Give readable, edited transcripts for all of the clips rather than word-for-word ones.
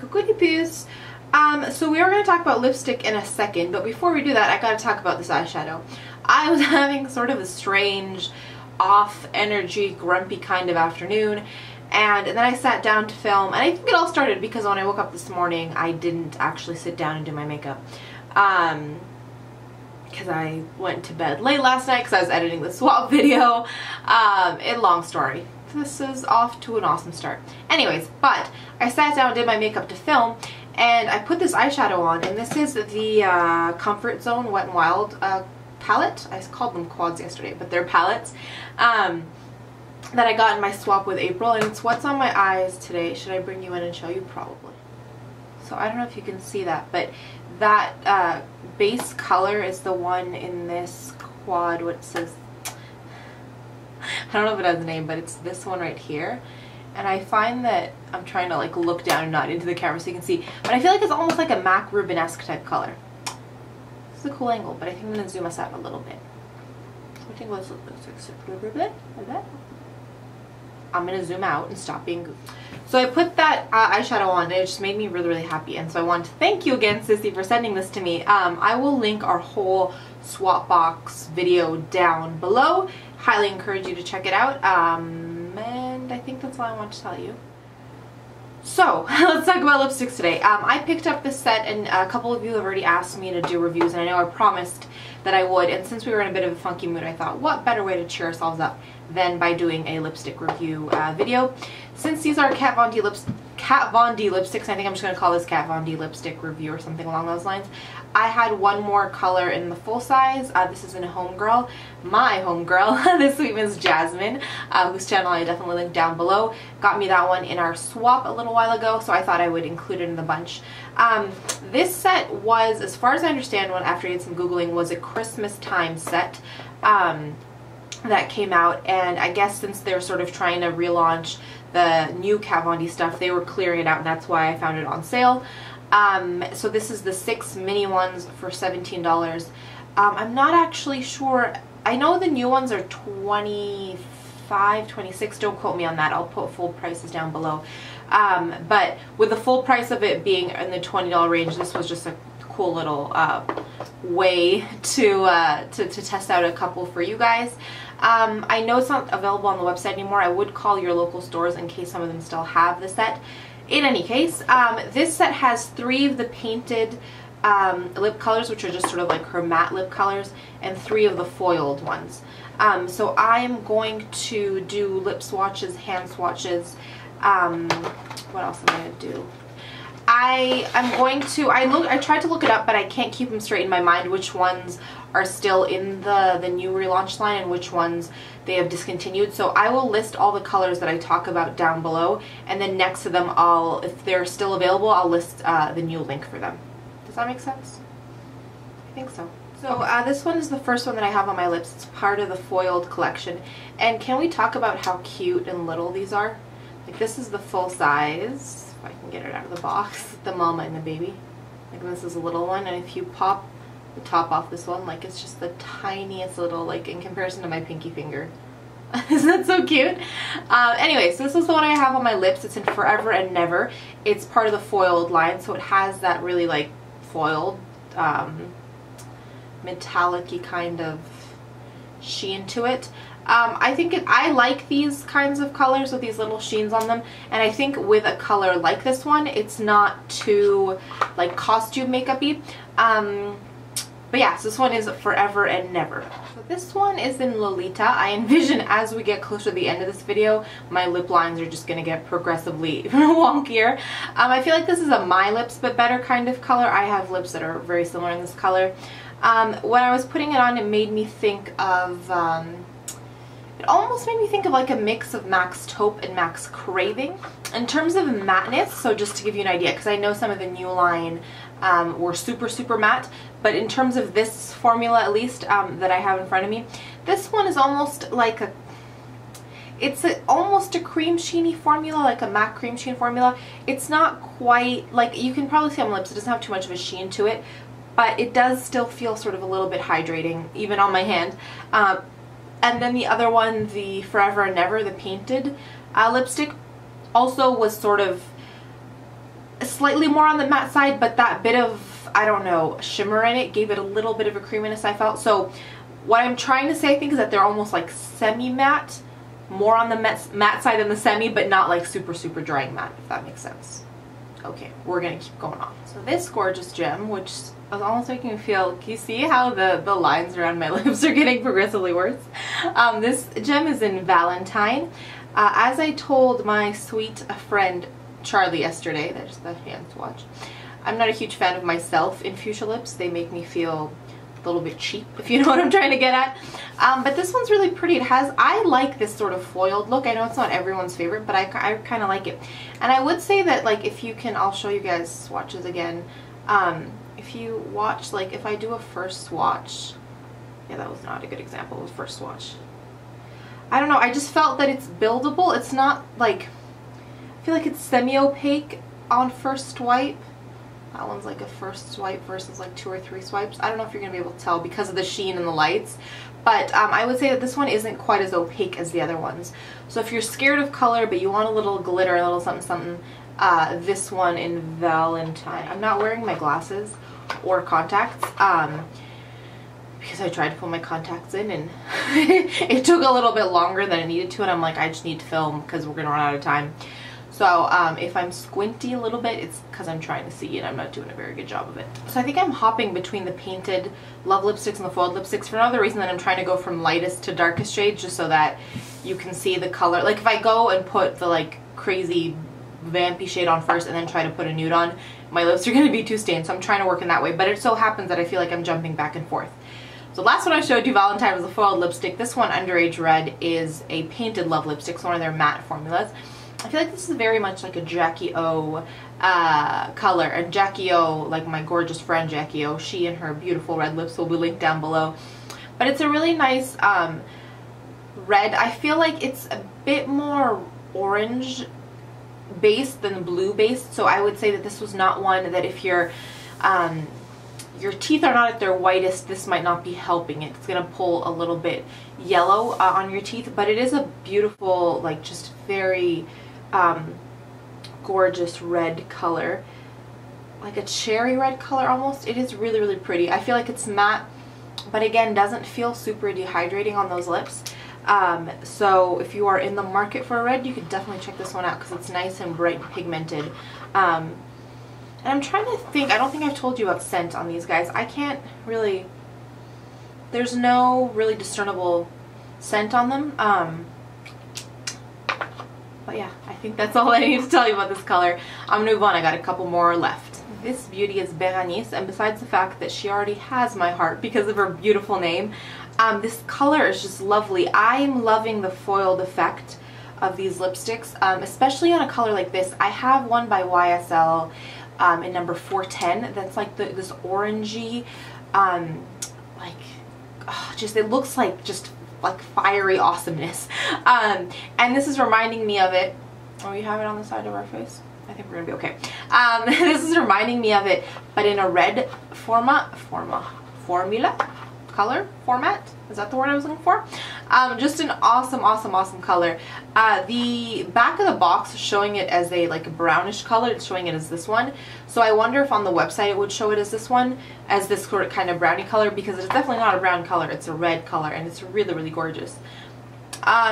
Coucou Puss. So we are going to talk about lipstick in a second, but before we do that, I got to talk about this eyeshadow. I was having sort of a strange, off energy, grumpy kind of afternoon, and then I sat down to film, and I think it all started because when I woke up this morning, I didn't actually sit down and do my makeup. Because I went to bed late last night because I was editing the swap video. Long story. This is off to an awesome start. Anyways, but I sat down and did my makeup to film, and I put this eyeshadow on, and this is the Comfort Zone Wet n Wild palette. I called them quads yesterday, but they're palettes that I got in my swap with April, and it's what's on my eyes today. Should I bring you in and show you? Probably. So I don't know if you can see that, but that base color is the one in this quad, what says, I don't know if it has a name, but it's this one right here. And I find that I'm trying to like look down and not into the camera so you can see, but I feel like it's almost like a MAC Rubenesque type color. This is a cool angle, but I think I'm going to zoom us out a little bit. I think let's look like that. I'm going to zoom out and stop being goofy. So I put that eyeshadow on, and it just made me really, really happy. And so I want to thank you again, Sissy, for sending this to me. I will link our whole swap box video down below. Highly encourage you to check it out. And I think that's all I want to tell you. So, let's talk about lipsticks today. I picked up this set, and a couple of you have already asked me to do reviews, and I know I promised that I would, and since we were in a bit of a funky mood, I thought, what better way to cheer ourselves up than by doing a lipstick review video. Since these are Kat Von D lipsticks, I think I'm just going to call this Kat Von D lipstick review or something along those lines. I had one more color in the full size. This is in Homegirl, my homegirl, this sweet Miss Jasmine, whose channel I definitely linked down below. Got me that one in our swap a little while ago, so I thought I would include it in the bunch. This set was, as far as I understand, after I did some Googling, was a Christmas time set that came out, and I guess since they're sort of trying to relaunch the new Kat Von D stuff, they were clearing it out, and that's why I found it on sale. So this is the 6 mini ones for $17. I'm not actually sure. I know the new ones are $25, $26. Don't quote me on that. I'll put full prices down below. But with the full price of it being in the $20 range, this was just a cool little way to test out a couple for you guys. I know it's not available on the website anymore. I would call your local stores in case some of them still have the set. In any case, this set has 3 of the painted lip colors, which are just sort of like her matte lip colors, and 3 of the foiled ones. So I'm going to do lip swatches, hand swatches. What else am I going to do? I tried to look it up, but I can't keep them straight in my mind which ones are still in the new relaunch line and which ones they have discontinued. So I will list all the colors that I talk about down below, and then next to them if they're still available, I'll list the new link for them. Does that make sense? I think so. So this one is the first one that I have on my lips. It's part of the foiled collection. And can we talk about how cute and little these are? Like, this is the full size, if I can get it out of the box, the mama and the baby. Like, this is a little one, and if you pop the top off this one, like, it's just the tiniest little, like, in comparison to my pinky finger. Isn't that so cute? Anyway, so this is the one I have on my lips. It's in Forever and Never. It's part of the foiled line, so it has that really, like, foiled, metallic-y kind of sheen to it. I like these kinds of colors with these little sheens on them, and I think with a color like this one, it's not too, like, costume makeup-y. But yeah, so this one is Forever and Never. So this one is in Lolita. I envision as we get closer to the end of this video, my lip lines are just going to get progressively wonkier. I feel like this is a My Lips But Better kind of color. I have lips that are very similar in this color. When I was putting it on, it made me think of, it almost made me think of like a mix of Max Taupe and Max Craving. In terms of matteness, so just to give you an idea, because I know some of the new line were super, super matte, but in terms of this formula, at least, that I have in front of me, this one is almost like almost a cream sheeny formula, like a matte cream sheen formula. It's not quite, like, you can probably see on my lips, it doesn't have too much of a sheen to it, but it does still feel sort of a little bit hydrating, even on my hand. And then the other one, the Forever and Never, the painted lipstick, also was sort of slightly more on the matte side, but that bit of, I don't know, shimmer in it gave it a little bit of a creaminess, I felt. So what I'm trying to say, I think, is that they're almost like semi-matte, more on the matte side than the semi, but not like super, super drying matte, if that makes sense. Okay, we're gonna keep going on. So this gorgeous gem, which is almost making me feel, can you see how the lines around my lips are getting progressively worse? This gem is in Valentine. As I told my sweet friend Charlie yesterday, there's the hand swatch, I'm not a huge fan of myself in fuchsia lips. They make me feel a little bit cheap, if you know what I'm trying to get at. But this one's really pretty. It has, I like this sort of foiled look. I know it's not everyone's favorite, but I kind of like it. And I would say that, like, if you can, I'll show you guys swatches again. If you watch, like, if I do a first swatch, yeah, that was not a good example of first swatch. I don't know, I just felt that it's buildable. It's not, like, I feel like it's semi-opaque on first swipe. That one's like a first swipe versus like 2 or 3 swipes. I don't know if you're going to be able to tell because of the sheen and the lights. But I would say that this one isn't quite as opaque as the other ones. So if you're scared of color but you want a little glitter, a little something something, this one in Valentine. I'm not wearing my glasses or contacts because I tried to put my contacts in and it took a little bit longer than it needed to, and I'm like, I just need to film because we're going to run out of time. So if I'm squinty a little bit, it's because I'm trying to see and I'm not doing a very good job of it. So I think I'm hopping between the painted Love lipsticks and the foiled lipsticks for another reason, that I'm trying to go from lightest to darkest shades just so that you can see the color. Like if I go and put the like crazy vampy shade on first and then try to put a nude on, my lips are going to be too stained. So I'm trying to work in that way. But it so happens that I feel like I'm jumping back and forth. So last one I showed you, Valentine, was a foiled lipstick. This one, Underage Red, is a painted Love lipstick, so one of their matte formulas. I feel like this is very much like a Jackie O color. And Jackie O, like my gorgeous friend Jackie O, she and her beautiful red lips will be linked down below. But it's a really nice red. I feel like it's a bit more orange based than blue based. So I would say that this was not one that if your teeth are not at their whitest, this might not be helping it. It's going to pull a little bit yellow on your teeth. But it is a beautiful, like just very gorgeous red color, like a cherry red color almost. It is really, really pretty. I feel like it's matte, but again, doesn't feel super dehydrating on those lips. So if you are in the market for a red, you could definitely check this one out because it's nice and bright and pigmented. And I'm trying to think, I don't think I've told you about scent on these guys. I can't really, there's no really discernible scent on them. But yeah, I think that's all I need to tell you about this color. I'm gonna move on, I got a couple more left. This beauty is Beranice, and besides the fact that she already has my heart because of her beautiful name, this color is just lovely. I'm loving the foiled effect of these lipsticks, especially on a color like this. I have one by YSL in number 410 that's like this orangey, like, oh, just, it looks like just like fiery awesomeness. And this is reminding me of it. Oh, we have it on the side of our face? I think we're gonna be okay. This is reminding me of it, but in a red formula color format. Is that the word I was looking for? Just an awesome, awesome, awesome color. The back of the box is showing it as a like a brownish color. It's showing it as this one. So I wonder if on the website it would show it as this one, as this sort of kind of brownie color, because it's definitely not a brown color. It's a red color, and it's really, really gorgeous.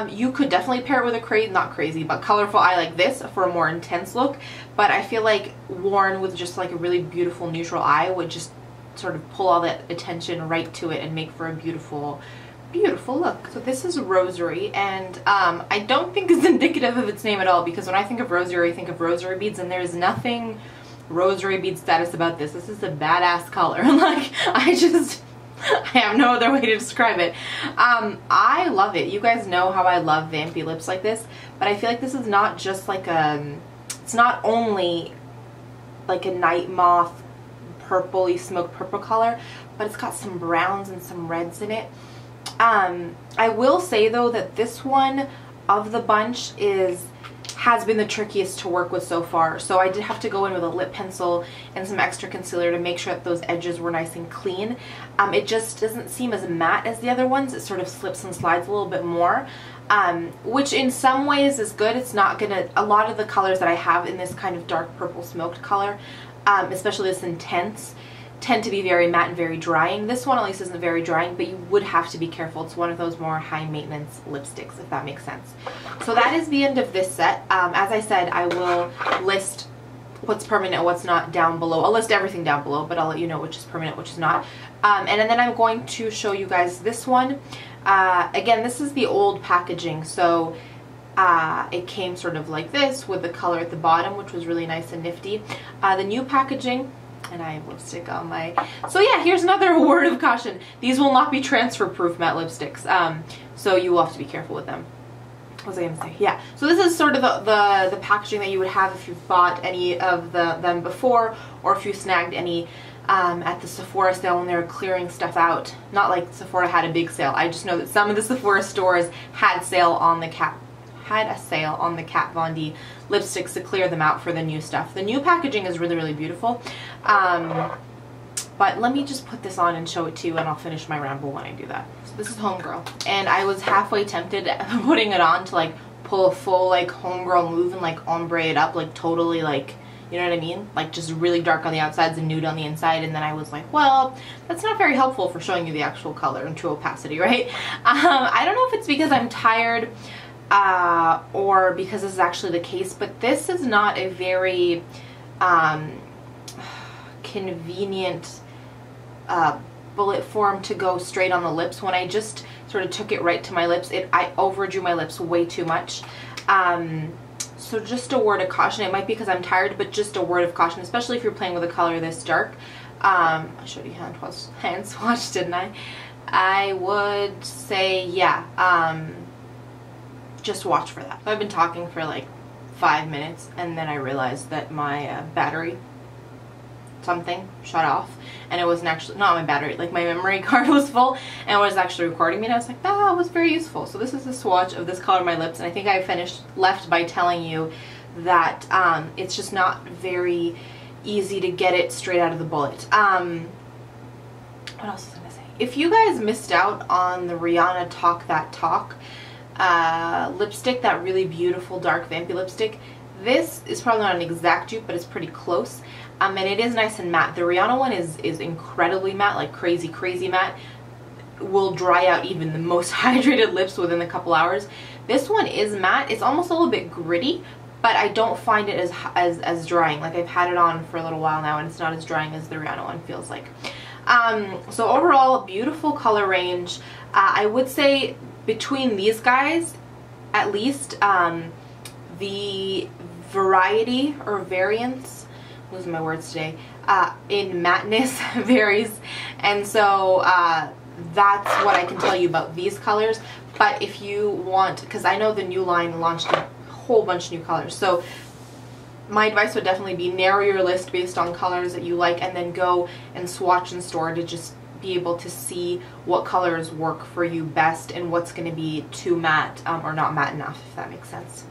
You could definitely pair it with a not crazy, but colorful eye like this for a more intense look. But I feel like worn with just like a really beautiful neutral eye would just sort of pull all that attention right to it and make for a beautiful, beautiful look. So this is Rosary, and I don't think it's indicative of its name at all, because when I think of Rosary, I think of rosary beads, and there's nothing rosary bead status about this. This is a badass color. Like, I have no other way to describe it. I love it. You guys know how I love vampy lips like this, but I feel like this is not just like it's not only like a night moth purpley smoke purple color, but it's got some browns and some reds in it. I will say though that this one of the bunch has been the trickiest to work with so far. So I did have to go in with a lip pencil and some extra concealer to make sure that those edges were nice and clean. It just doesn't seem as matte as the other ones. It sort of slips and slides a little bit more. which in some ways is good. It's not gonna, a lot of the colors that I have in this kind of dark purple smoked color, especially this intense, tend to be very matte and very drying. This one at least isn't very drying, but you would have to be careful. It's one of those more high maintenance lipsticks, if that makes sense. So that is the end of this set. As I said, I will list what's permanent and what's not down below. I'll list everything down below, but I'll let you know which is permanent, which is not. And then I'm going to show you guys this one. Again, this is the old packaging, so it came sort of like this with the color at the bottom, which was really nice and nifty. The new packaging, and I have lipstick on my... So yeah, here's another word of caution. These will not be transfer proof matte lipsticks, so you will have to be careful with them. What was I going to say? Yeah, so this is sort of the packaging that you would have if you've bought any of them before, or if you snagged any at the Sephora sale when they were clearing stuff out. Not like Sephora had a big sale. I just know that some of the Sephora stores had a sale on the Kat Von D lipsticks to clear them out for the new stuff. The new packaging is really, really beautiful. But let me just put this on and show it to you, and I'll finish my ramble when I do that. So this is Homegirl, and I was halfway tempted putting it on to like pull a full like Homegirl move and like ombre it up, like totally like, you know what I mean? Like just really dark on the outsides and nude on the inside, and then I was like, well, that's not very helpful for showing you the actual color and true opacity, right? I don't know if it's because I'm tired or because this is actually the case, but this is not a very convenient bullet form to go straight on the lips. When I just sort of took it right to my lips, I overdrew my lips way too much. So just a word of caution. It might be because I'm tired, but just a word of caution, especially if you're playing with a color this dark. I showed you hand swatch, didn't I? I would say, yeah, just watch for that. I've been talking for like 5 minutes, and then I realized that my battery something shut off, and it wasn't actually, not my battery, like my memory card was full and it was actually recording me, and I was like, that was very useful. So this is a swatch of this color on my lips, and I think I left by telling you that it's just not very easy to get it straight out of the bullet. What else was I gonna say? If you guys missed out on the Rihanna Talk That Talk lipstick, that really beautiful dark vampy lipstick, this is probably not an exact dupe, but it's pretty close. And it is nice and matte. The Rihanna one is incredibly matte, like crazy, crazy matte. Will dry out even the most hydrated lips within a couple hours. This one is matte. It's almost a little bit gritty, but I don't find it as drying. Like I've had it on for a little while now, and it's not as drying as the Rihanna one feels like. So overall, beautiful color range. I would say between these guys, at least, the variety or variance, losing my words today, in matteness varies, and so that's what I can tell you about these colors. But if you want, because I know the new line launched a whole bunch of new colors, so my advice would definitely be narrow your list based on colors that you like, and then go and swatch in store to just be able to see what colors work for you best and what's going to be too matte or not matte enough, if that makes sense.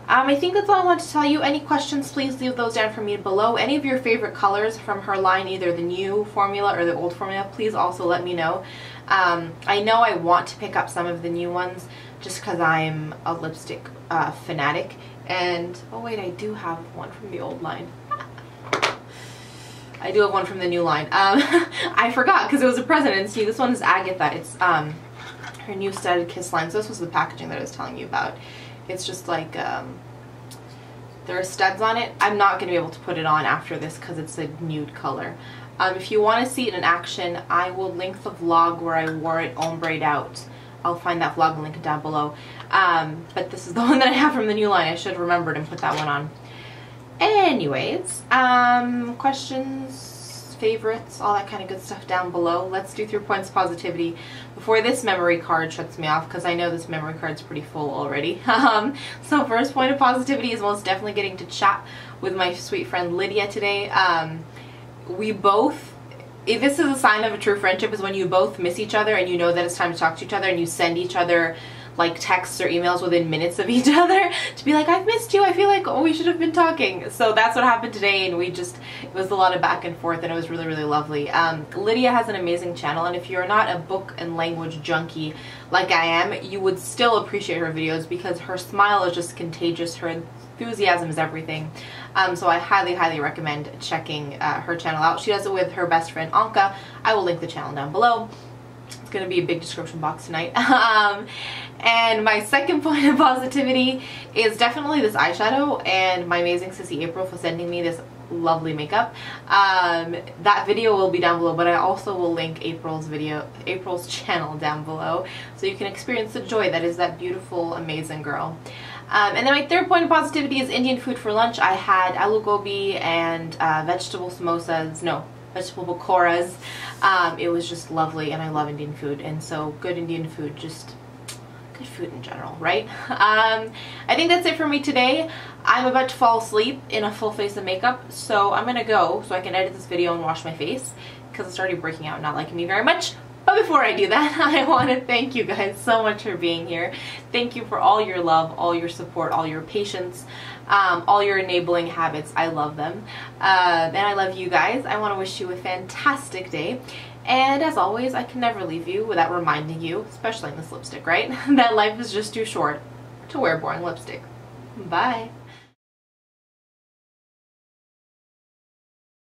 I think that's all I want to tell you. Any questions, please leave those down for me below. Any of your favorite colors from her line, either the new formula or the old formula, please also let me know. I know I want to pick up some of the new ones just because I'm a lipstick fanatic. And, oh wait, I do have one from the old line. I do have one from the new line. I forgot because it was a present. And see, this one is Agatha. It's her new Studded Kiss line. So this was the packaging that I was telling you about. It's just like, there are studs on it. I'm not going to be able to put it on after this because it's a nude color. If you want to see it in action, I will link the vlog where I wore it ombre'd out. I'll find that vlog and link it down below. But this is the one that I have from the new line. I should have remembered and put that one on. Anyways, questions, favorites, all that kind of good stuff down below. Let's do 3 points positivity before this memory card shuts me off, because I know this memory card's pretty full already. So first point of positivity is most definitely getting to chat with my sweet friend Lydia today. We both, this is a sign of a true friendship, is when you both miss each other and you know that it's time to talk to each other, and you send each other like texts or emails within minutes of each other to be like, I've missed you, I feel like, oh, we should have been talking. So that's what happened today, and it was a lot of back and forth, and it was really, really lovely. Lydia has an amazing channel, and if you're not a book and language junkie like I am, you would still appreciate her videos because her smile is just contagious, her enthusiasm is everything. So I highly, highly recommend checking her channel out. She does it with her best friend Anka. I will link the channel down below. It's going to be a big description box tonight. And my second point of positivity is definitely this eyeshadow, and my amazing sissy April for sending me this lovely makeup. That video will be down below, but I also will link April's channel down below so you can experience the joy that is that beautiful, amazing girl. And then my third point of positivity is Indian food for lunch. I had aloo gobi and vegetable pakoras. It was just lovely, and I love Indian food, and so good Indian food, just good food in general, right? I think that's it for me today. I'm about to fall asleep in a full face of makeup, so I'm gonna go so I can edit this video and wash my face because it's already breaking out and not liking me very much. But before I do that, I want to thank you guys so much for being here. Thank you for all your love, all your support, all your patience, all your enabling habits. I love them. And I love you guys. I want to wish you a fantastic day. And as always, I can never leave you without reminding you, especially in this lipstick, right? That life is just too short to wear boring lipstick. Bye.